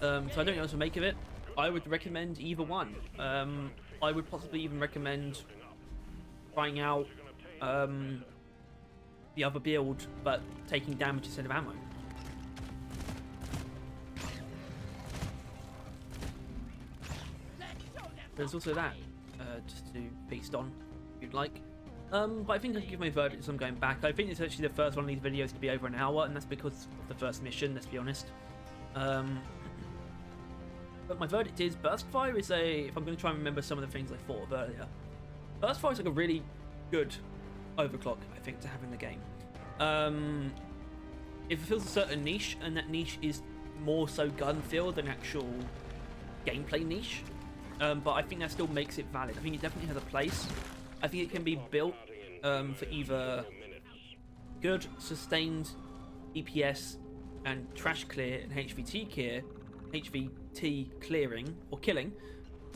So I don't know what to make of it. I would recommend either one. I would possibly even recommend trying out the other build, but taking damage instead of ammo. There's also that, just to feast on, if you'd like. But I think I can give my verdict as I'm going back. I think it's actually the first one of these videos to be over an hour, and that's because of the first mission, let's be honest. But my verdict is, Burst Fire is if I'm going to try and remember some of the things I thought of earlier, Burst Fire is like a really good overclock, I think, to have in the game. If it fills a certain niche, and that niche is more so gun feel than actual gameplay niche, but I think that still makes it valid. I think it definitely has a place. I think it can be built for either good sustained DPS and trash clear and HVT clearing or killing,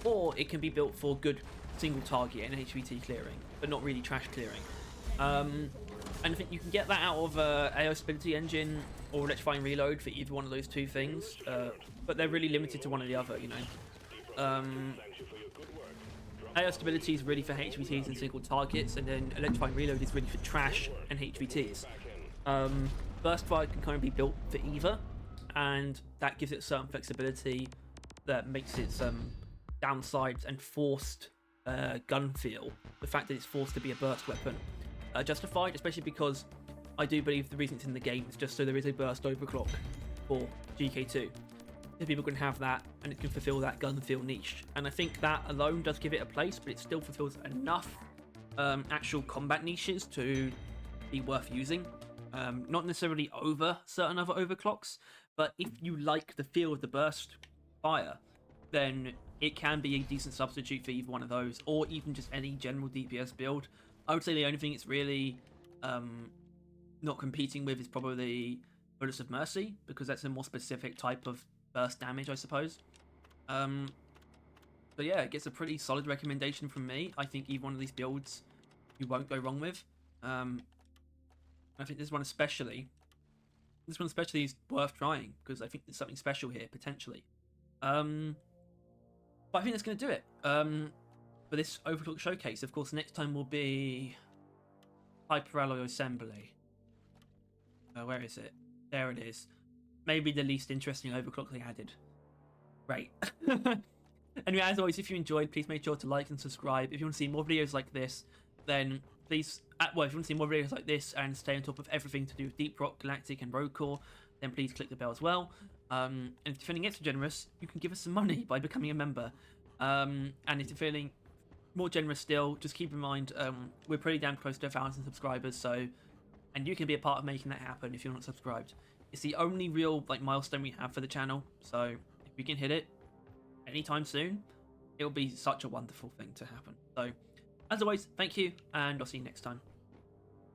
or it can be built for good single target and HVT clearing, but not really trash clearing. And I think you can get that out of AO Stability Engine or Electrifying Reload for either one of those two things, but they're really limited to one or the other, you know. AO Stability is really for HVTs and single targets, and then Electrifying Reload is really for trash and HVTs. Burst Fire can kind of be built for either, and that gives it certain flexibility that makes its downsides and forced gun feel, the fact that it's forced to be a burst weapon, justified, especially because I do believe the reason it's in the game is just so there is a burst overclock for GK2. So people can have that and it can fulfill that gun feel niche. And I think that alone does give it a place, but it still fulfills enough actual combat niches to be worth using. Not necessarily over certain other overclocks, but if you like the feel of the burst fire, then it can be a decent substitute for either one of those, or even just any general DPS build. I would say the only thing it's really not competing with is probably Bullets of Mercy, because that's a more specific type of burst damage, I suppose. But yeah, it gets a pretty solid recommendation from me. I think either one of these builds you won't go wrong with. I think this one especially is worth trying, because I think there's something special here, potentially. But I think that's going to do it for this Overclock showcase. Of course, next time will be Hyperalloy Assembly. Where is it? There it is. Maybe the least interesting Overclock they added. Great. Anyway, as always, if you enjoyed, please make sure to like and subscribe. If you want to see more videos like this, then please... if you want to see more videos like this and stay on top of everything to do with Deep Rock Galactic and Road Core, then please click the bell as well. And if you're feeling extra generous, you can give us some money by becoming a member. And if you're feeling more generous still, just keep in mind we're pretty damn close to 1,000 subscribers, and you can be a part of making that happen if you're not subscribed. It's the only real milestone we have for the channel, so if we can hit it anytime soon, it'll be such a wonderful thing to happen. So as always, thank you, and I'll see you next time.